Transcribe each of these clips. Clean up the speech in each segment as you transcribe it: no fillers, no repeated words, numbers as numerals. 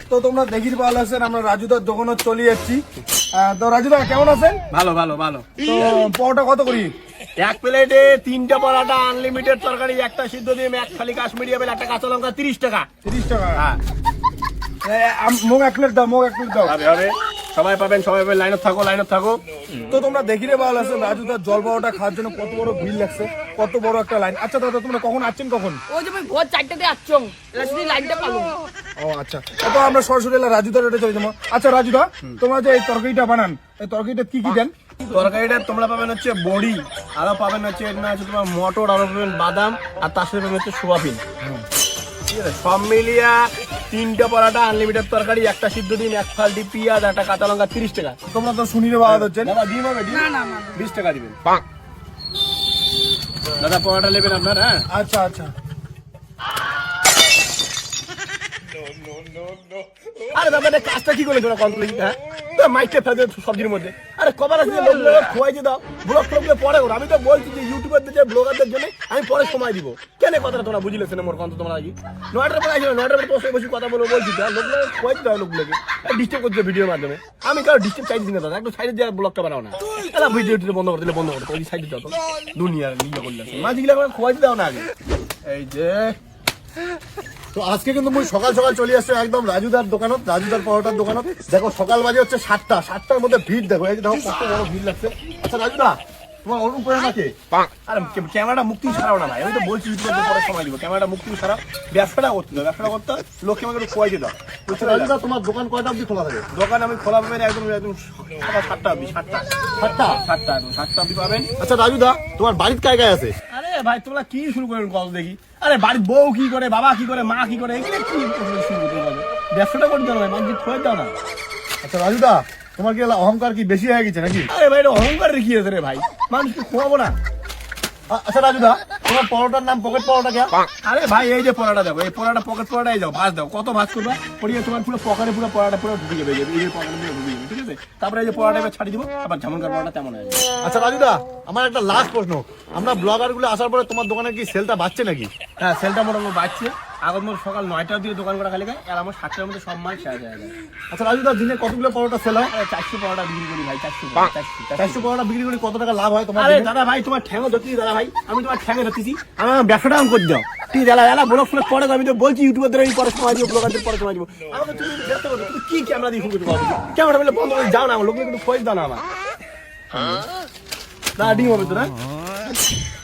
তো তোমরা দেখির ভালো আছেন, আমরা রাজুদার দোকানে চলে যাচ্ছি। তো রাজুদা কেমন আছেন? ভালো ভালো ভালো। তো পরোটা কত করি? এক প্লেটে 3টা পরোটা, আনলিমিটেড তরকারি, একটা সিদ্ধ ডিম, এক থালি কাশ্মীরি আপেল, একটা কাঁচা লঙ্কা, 30 টাকা। 30 টাকা। হ্যাঁ, মুগ 1 প্লেট দাও, মুগ 1 প্লেট দাও। হবে হবে, সবাই পাবেন, সবাই পাবেন। লাইনত থাকো, লাইনত থাকো। তো তোমরা দেখিরে ভালো আছেন, রাজুদার জল পাওয়াটা খাওয়ার জন্য কত বড় ভিড় লাগছে, কত বড় একটা লাইন। আচ্ছা দাদা, তোমরা কখন আসছেন? কখন? ওই যে আমি ভোর 4টাতে আসছং, রাজুদি লাইনটা পালো। ও আচ্ছা, তো আমরা সরাসরি রাজুদার এটা চলে যাবো। আচ্ছা রাজুদা, তোমরা যে এই তরকারিটা বানান, এই তরকারিটা কি কি দেন? তরকারিটা তোমরা পাবেন হচ্ছে বড়ি, আরো পাবেন হচ্ছে তোমার মটর, আরো পাবেন বাদাম, আর তার সাথে পাবেন হচ্ছে সোয়াবিন। ঠিক আছে, সব মিলিয়া 3টা পরোটা, আনলিমিটেড তরকারি, একটা সিদ্ধ ডিম, এক ফালটি পেঁয়াজ, একটা কাঁচা লঙ্কা, 30 টাকা। তোমরা তো শুনিরে ভালো হচ্ছেন। দাদা ডিম হবে? ডিম 20 টাকা দিবেন। দাদা পরোটা নেবেন আপনার? হ্যাঁ আচ্ছা আচ্ছা। আরে দাদা কাজটা কি করে তোরা কমপ্লিট? হ্যাঁ, মাইকটা ফেলে সবজির মধ্যে। আরে কবার আছে খোয়াই দাও, ব্লগ ট্লগে পরে ওর। আমি তো বলছি যে ইউটিউবারদের যে ব্লগারদের জন্য আমি পরে সময় দিব। কেন কথাটা তোমরা বুঝলেছেন মোর কন্ত? তোমরা আগে 9টার পরে আসবে, 9টার পরে বসে বসে কথা বলে বলছি তো লোকগুলো খোয়াই দাও, লোকগুলোকে ডিস্টার্ব করছে ভিডিওর মাধ্যমে। আমি কারো ডিস্টার্ব চাইছি না দাদা, একটু সাইডে যাওয়ার ব্লগটা বানাও না। তাহলে ভিডিওটি বন্ধ করে দিলে বন্ধ করতে, ওই সাইডে যাও তো দুনিয়ার নিয়ে করলে মাঝিগুলো খোয়াই দাও না আগে। এই যে তো আজকে কিন্তু মুই সকাল সকাল চলে আসছে একদম রাজুদার দোকানত, রাজুদার পরোটার দোকানত। দেখো সকাল বাজে হচ্ছে 7টার মধ্যে ভিড় দেখো, এই যে দেখো কত বড় ভিড় লাগছে। আচ্ছা রাজুদা, তোমার অনুপ্রেরণা কে? আরে ক্যামেরাটা মুক্তি ছাড়াও না ভাই, আমি তো বলছি ইউটিউবে পরে সময় দিব। ক্যামেরাটা মুক্তি ছাড়াও, ব্যবসাটা করতে দাও, ব্যবসাটা করতে লোককে আমাকে একটু খোয়াইতে দাও। আচ্ছা রাজুদা, তোমার দোকান কয়টা অবধি খোলা থাকে? দোকান আমি খোলা পাবেন একদম একদম সকাল 7টা অবধি। 7টা একদম 7টা অবধি পাবেন। আচ্ছা রাজুদা, তোমার বাড়িতে কায় কায় আছে? আরে ভাই তোমরা কি শুরু করেন কল দেখি? আরে বাড়ির বউ কি করে, বাবা কি করে, মা কি করে, এগুলো কি শুরু করতে হবে? ব্যবসাটা করতে দাও ভাই, মানুষ খোয়াই দাও না। আচ্ছা রাজুদা, তোমার কি অহংকার কি বেশি হয়ে গেছে নাকি? আরে ভাই এটা অহংকার রেখে আছে রে ভাই, মানুষকে খোয়াবো না। আচ্ছা রাজুদা, তোমার পরোটার নাম পকেট পরোটা কে? আরে ভাই এই যে পরোটা দেখো, এই পরোটা পকেট পরোটাই দাও, ভাজ দাও, কত ভাজ করবা পড়িয়ে তোমার পুরো পকেটে পুরো পরোটা পুরো ঢুকে যাবে, এই যে পকেটে পুরো ঢুকে যাবে। ঠিক আছে, তারপরে এই যে পরোটা এবার ছাড়ি দিব, আবার যেমনকার পরোটা তেমন হয়ে যাবে। আচ্ছা রাজুদা, আমার একটা লাস্ট প্রশ্ন, আমরা ব্লগার গুলো আসার পরে তোমার দোকানে কি সেলটা বাড়ছে নাকি? হ্যাঁ, সেলটা মোটামুটি বাড়ছে। আগত মোট সকাল 9টার দিকে দোকান করা খালি গায়, আর আমার 7টার মধ্যে সব মাল শেষ হয়ে যায়। আচ্ছা রাজুদা, দিনে কতগুলো পরোটা সেল হয়? 400 পরোটা বিক্রি করি ভাই, 400 পরোটা বিক্রি করে কত টাকা লাভ হয় তোমার? আরে দাদা ভাই তোমার ঠ্যাঙও ধরতেছি দাদা ভাই, আমি তোমার ঠ্যাঙে ধরতেছি, আমার ব্যবসাটা আমি করে দাও। ঠিক আছে, এলা ব্লগ ফ্লগ পরে আমি তো বলছি ইউটিউবারদের এই পরে সময় দিব, ব্লগারদের পরে সময় দিব। আমাকে তুমি ব্যস্ত করো, তুমি কি ক্যামেরা দিয়ে শুরু করতে পারো? ক্যামেরা বলে বন্ধ করে যাও না, আমার লোকগুলো কিন্তু খোঁজ দাও না আমার। না ডিম হবে তো না?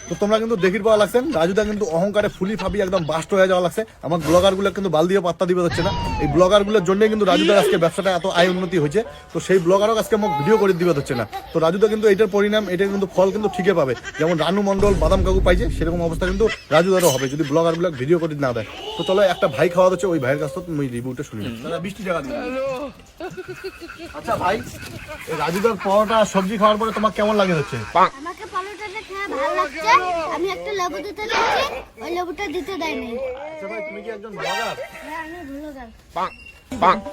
তো তোমরা কিন্তু দেখির পাওয়া লাগছেন, রাজুদা কিন্তু অহংকারে ফুলি ফাবি একদম বাস্ট হয়ে যাওয়া লাগছে। আমার ব্লগার গুলো কিন্তু বাল দিয়ে পাত্তা দিবে হচ্ছে না। এই ব্লগার গুলোর জন্য কিন্তু রাজুদার আজকে ব্যবসাটা এত আয় উন্নতি হয়েছে। তো সেই ব্লগারও আজকে আমাকে ভিডিও করে দিবে হচ্ছে না। তো রাজুদা কিন্তু এটার পরিণাম, এটা কিন্তু ফল কিন্তু ঠিকই পাবে। যেমন রানু মন্ডল, বাদাম কাকু পাইছে, সেরকম অবস্থা কিন্তু রাজুদারও হবে যদি ব্লগার গুলো ভিডিও করে না দেয়। তো চলো একটা ভাই খাওয়া হচ্ছে, ওই ভাইয়ের কাছ থেকে তুমি রিভিউটা শুনি। দাদা 20 টাকা দিন। আচ্ছা ভাই, এই রাজুদার পরোটা সবজি খাওয়ার পরে তোমার কেমন লাগে হচ্ছে? আমাকে পরোটাটা খেয়ে ভালো লাগছে। আমি একটা লেবু দিতে চাইছি, ওই লেবুটা দিতে দেয়নি। আচ্ছা ভাই, তুমি কি একজন ব্লগার? হ্যাঁ, আমি ব্লগার।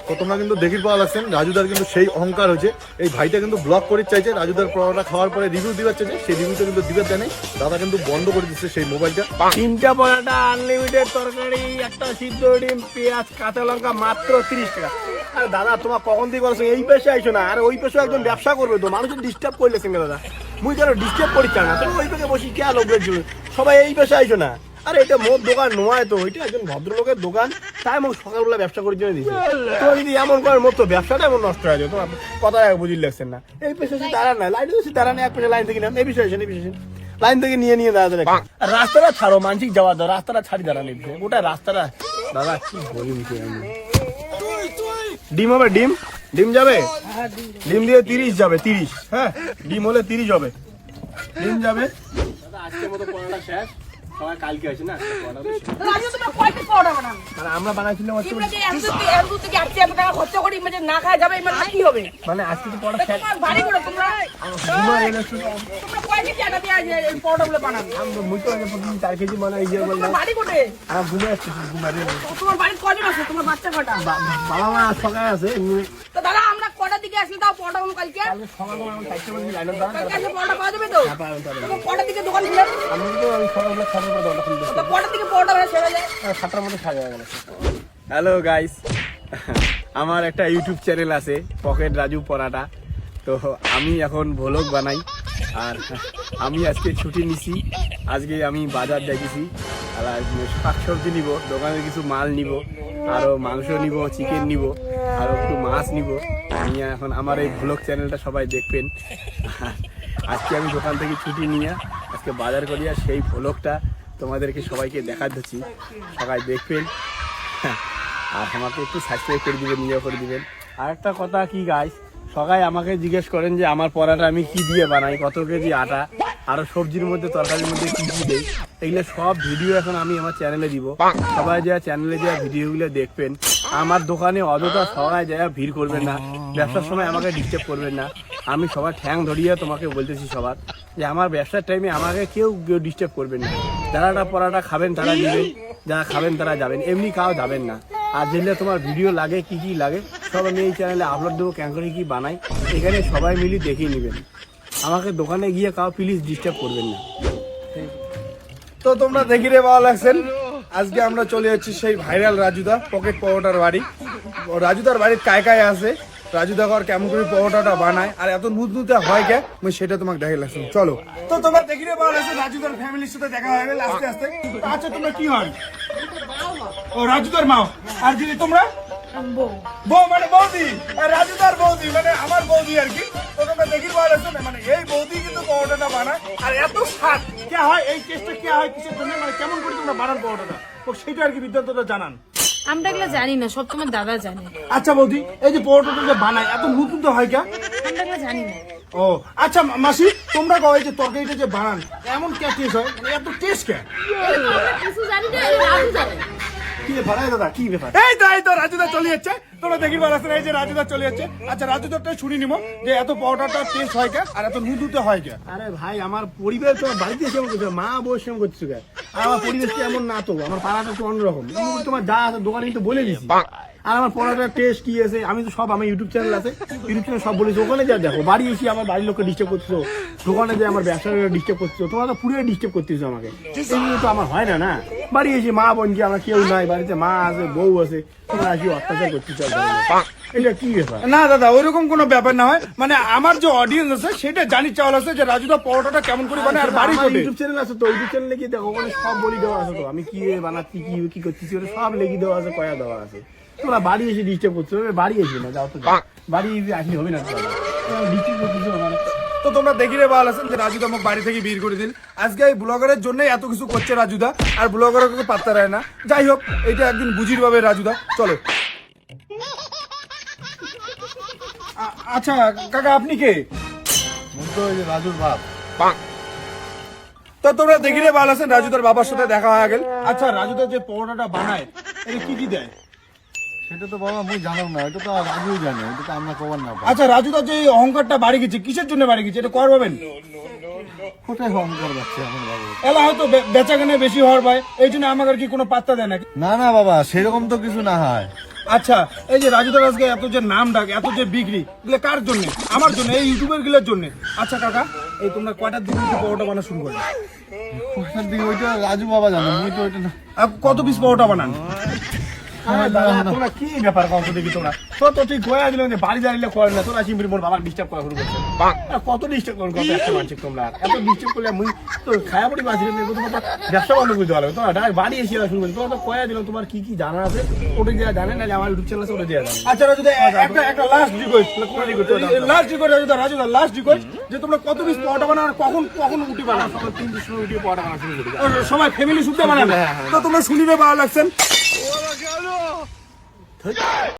তো তোমরা কিন্তু দেখির পাওয়া লাগছেন, রাজুদার কিন্তু সেই অহংকার হয়েছে। এই ভাইটা কিন্তু ব্লগ করে চাইছে, রাজুদার পরোটা খাওয়ার পরে রিভিউ দিবার চাইছে, সেই রিভিউটা কিন্তু দিবার দেয় নাই। দাদা কিন্তু বন্ধ করে দিচ্ছে সেই মোবাইলটা। 3টা পরোটা, আনলিমিটেড তরকারি, একটা সিদ্ধ ডিম, পেঁয়াজ, কাঁচা লঙ্কা, মাত্র 30 টাকা। আরে দাদা তোমার কখন থেকে করছো? এই পেশে আইসো না, আর ওই পেশে একজন ব্যবসা করবে তো, মানুষের ডিস্টার্ব করলেছেন দাদা। মুই কেন ডিস্টার্ব করি চান না, তুমি ওই পেশে বসি কে লোকের জন্য, সবাই এই পেশে আইসো না। আরে এটা মোর দোকান নয় তো, এটা একজন ভদ্রলোকের দোকান, তাই আমাকে সকালবেলা ব্যবসা করার জন্য দিচ্ছে। তো যদি এমন করার মতো ব্যবসাটা এমন নষ্ট হয়ে যায়, তোমার কথা বুঝিয়ে লাগছেন না। এই পেশে তারা না, লাইনে তারা না, এক পেশে লাইন থেকে নেন, এই বিষয়ে এই বিষয়ে লাইন থেকে নিয়ে দাদা রাস্তাটা ছাড়ো, মানসিক যাওয়া দাও, রাস্তাটা ছাড়ি দাঁড়া নেই, ওটা রাস্তাটা দাদা কি বলি আমি। ডিম হবে? ডিম ডিম যাবে? ডিম দিয়ে 30 যাবে, 30। হ্যাঁ, ডিম হলে 30 হবে, ডিম যাবে। দাদা আজকের মতো পড়াটা শেষ, সবাই কালকে আসে না। রাজু তুমি কয়টা পরোটা বানান? মানে আমরা বানাইছিলাম হচ্ছে তোমরা যে এত থেকে 800 টাকা খরচ করি, মানে না খাওয়া যাবে, মানে কি হবে? মানে আজকে তো পড়া শেষ। তোমার বাড়ি করে তোমরা কয় কেজি আটা দিয়ে এই পরোটাগুলো বানান? আমরা মুইতো আগে প্রতিদিন 4 কেজি মানে এই যে তোমার বললাম, বাড়ি কোটে? আর ঘুমে আসছি, ঘুমারে তোমার বাড়ির কয়জন আছে? তোমার বাচ্চা কয়টা? বাবা মা সকালে আছে। তো দাদা আমরা কটা দিকে থেকে আসলে তাও পরোটা কোনো কালকে কালকে সকালবেলা আমি 4টা বাজে লাইনে দাঁড়ান। কালকে আসলে পরোটা পাওয়া যাবে তো পাবেন। তখন কটার দিকে দোকান খুলে আমি সকালবেলা খাবার করে দরকার খুলতে তো কটার দিকে পরোটা মানে সেরে যায় 7টার মধ্যে খাওয়া গেল। হ্যালো গাইস, আমার একটা ইউটিউব চ্যানেল আছে পকেট রাজু পরাটা। তো আমি এখন ভ্লগ বানাই, আর আমি আজকে ছুটি নিছি। আজকে আমি বাজার দেখেছি, আর শাকসবজি নিব, দোকানে কিছু মাল নিব, আরও মাংস নিব, চিকেন নিব, আরও একটু মাছ নিব। নিয়ে এখন আমার এই ভ্লগ চ্যানেলটা সবাই দেখবেন। আজকে আমি দোকান থেকে ছুটি নিয়ে আজকে বাজার করি, আর সেই ভ্লগটা তোমাদেরকে সবাইকে দেখাচ্ছি, সবাই দেখবেন। আর আমাকে একটু সাবস্ক্রাইব করে দিবেন, নিজেও করে দিবেন। আর একটা কথা কি গাইস, সবাই আমাকে জিজ্ঞেস করেন যে আমার পরাটা আমি কি দিয়ে বানাই, কত কেজি আটা, আরো সবজির মধ্যে তরকারির মধ্যে কি কি দেই, এগুলো সব ভিডিও এখন আমি আমার চ্যানেলে দিব। সবাই যা চ্যানেলে যা ভিডিওগুলো দেখবেন। আমার দোকানে অযথা সবাই যা ভিড় করবেন না, ব্যবসার সময় আমাকে ডিস্টার্ব করবেন না। আমি সবার ঠ্যাং ধরিয়ে তোমাকে বলতেছি সবার যে আমার ব্যবসার টাইমে আমাকে কেউ ডিস্টার্ব করবেন না। যারা পরাটা খাবেন তারা নেবেন, যারা খাবেন তারা যাবেন, এমনি কাউ যাবেন না। আর যেগুলো তোমার ভিডিও লাগে কি কি লাগে সব আমি এই চ্যানেলে আপলোড দেবো, কেন করে কি বানাই, এখানে সবাই মিলে দেখে নেবেন। আমাকে দোকানে গিয়ে কাউ প্লিজ ডিস্টার্ব করবেন না। তো তোমরা দেখি রে ভালো লাগছেন, আজকে আমরা চলে যাচ্ছি সেই ভাইরাল রাজুদা পকেট পরোটার বাড়ি। রাজুদার বাড়ির কায় কায় আছে, রাজুদা ঘর কেমন করে পরোটাটা বানায়, আর এত নুতনুতে হয় কে মুই সেটা তোমাকে দেখাই লাগছে। চলো, তো তোমরা দেখি রে ভালো লাগছে, রাজুদার ফ্যামিলির সাথে দেখা হয়ে গেল আস্তে আস্তে। তো আচ্ছা, তোমরা কি হন? ও রাজুদার মা। আর দিদি তোমরা? বউ মানে বৌদি, আর রাজুদার বৌদি মানে আমার বৌদি আর কি। তো তোমরা দেখি ভালো লাগছে না, মানে এই বৌদি কিন্তু পরোটাটা বানায়, আর এত স্বাদ কে হয়, এই টেস্টটা কে হয় কিসের জন্য, মানে কেমন করে তোমরা বানান পরোটাটা, তো সেটা আর কি বিদ্যান্তটা জানান। আমরা এগুলো জানি না, সব তোমার দাদা জানে। আচ্ছা বৌদি, এই যে পরোটাটা যে বানায় এত নতুন তো হয় কে? আমরা এগুলো জানি না। ও আচ্ছা মাসি, তোমরা কও এই যে তরকারিটা যে বানান এমন কে টেস্ট হয়, মানে এত টেস্ট কে? কিছু জানি না, রাজু জানে। কি ব্যাপার দাদা, কি ব্যাপার? এই তো রাজুদা চলে যাচ্ছে, তোমরা দেখি ভালো আছে, এই যে রাজুদা চলে যাচ্ছে। আচ্ছা রাজুদারটা শুনি নিব যে এত পরোটাটা টেস্ট হয় কে, আর এত নুতুতে হয় কে? আরে ভাই, আমার পরিবার তোমার বাড়িতে এসে এমন করছে, মা বউ সেম করছে। আর আমার পরিবেশটা এমন না, তো আমার পাড়াটা একটু অন্যরকম। তোমার যা আছে দোকানে তো বলে দিচ্ছি। আর আমার পড়াটার টেস্ট কি আছে আমি তো সব, আমার ইউটিউব চ্যানেল আছে, ইউটিউব চ্যানেল সব বলেছি। ওখানে যা দেখো, বাড়ি এসে আমার বাড়ির লোককে ডিস্টার্ব করছো, দোকানে যে আমার ব্যবসার ডিস্টার্ব করছো, তোমার তো পুরো ডিস্টার্ব করতেছো আমাকে। এগুলো তো আমার হয় না। না বাড়ি এসে মা বোন কি আমার কেউ নাই, বাড়িতে মা আছে, বউ আছে, তোমরা আসি অত্যাচার করতেছো। এটা কি ব্যাপার? না দাদা, ওইরকম কোনো ব্যাপার না হয়, মানে আমার যে অডিয়েন্স আছে সেটা জানি চাওয়াল আছে যে রাজুদা পরোটাটা কেমন করে বানায়, আর বাড়ি কোথায়? ইউটিউব চ্যানেল আছে তো, ইউটিউব চ্যানেলে কি দেখো, ওখানে সব বলি দেওয়া আছে। তো আমি কি বানাচ্ছি, কি করতেছি, ওটা সব লেগে দেওয়া আছে, কয়া দেওয়া আছে। তোমরা বাড়ি এসে ডিস্টার্ব করছো, বাড়ি এসে না, যাও তো বাড়ি আসলে হবে না, ডিস্টার্ব করতেছো মানে। তো তোমরা দেখি রে ভালো আছেন যে রাজুদা আমাকে বাড়ি থেকে বের করে দিল। আজকে এই ব্লগারের জন্য এত কিছু করছে রাজুদা, আর ব্লগারকে পাত্তা দেয় না। যাই হোক, এটা একদিন বুঝির পাবে রাজুদা। চলো। আচ্ছা কাকা, আপনি কে? মুই তো ওই যে রাজুর বাপ। তো তোমরা দেখি রে ভালো আছেন, রাজুদার বাবার সাথে দেখা হয়ে গেল। আচ্ছা রাজুদা যে পরোটাটা বানায় এটা কি কি দেয়? সেটা তো বাবা মুই জানাম না, এটা তো রাজুই জানে, এটা তো আমরা কবার না পাই। আচ্ছা রাজুদা যে এই অহংকারটা বাড়ি গেছে, কিসের জন্য বাড়ি গেছে এটা কর পাবেন? কোথায় অহংকার যাচ্ছে আমার বাবু? এলা হয়তো বেচা কেনে বেশি হওয়ার পায়, এই জন্য আমাকে আর কি কোনো পাত্তা দেয় না। না না বাবা, সেরকম তো কিছু না হয়। আচ্ছা, এই যে রাজুদার আজকে এত যে নাম ডাক, এত যে বিক্রি, এগুলো কার জন্য? আমার জন্য, এই ইউটিউবের গুলোর জন্য। আচ্ছা কাকা, এই তোমরা কয়টার দিকে পরোটা বানা শুরু করবে? কোথার দিকে ওইটা রাজু বাবা জানে, মুই তো ওইটা না। আর কত পিস পরোটা বানান? তোমরা কি ব্যাপার কত দেখি, তোমরা তো ঠিক গোয়া দিলাম যে বাড়ি দাঁড়িয়ে করে না, তোরা সিম্পলি মোর বাবা ডিস্টার্ব করা শুরু করছে। কত ডিস্টার্ব করুন, কত একটা মানছিক তোমরা, এত ডিস্টার্ব করলে মুই তো খায়া পড়ি বাঁচি, তোমার তো ব্যবসা বন্ধ করতে পারবে। তোমরা ডাইরেক্ট বাড়ি এসে শুরু করছে, তোমার তো কয়া দিলাম, তোমার কি কি জানা আছে ওটা যা জানেন, নাহলে আমার ইউটিউব চ্যানেল আছে ওটা দেওয়া জানেন। আচ্ছা রাজুদা, একটা লাস্ট রিকোয়েস্ট, লাস্ট রিকোয়েস্ট রাজুদা, লাস্ট রিকোয়েস্ট যে তোমরা কত পিস পরোটা বানান, আর কখন রুটি বানান? সকাল 3টের সময় উঠে পড়া বানা শুরু করি। সবাই ফ্যামিলি শুদ্ধ বানান। তো তোমরা শুনিবে ভালো লাগছেন।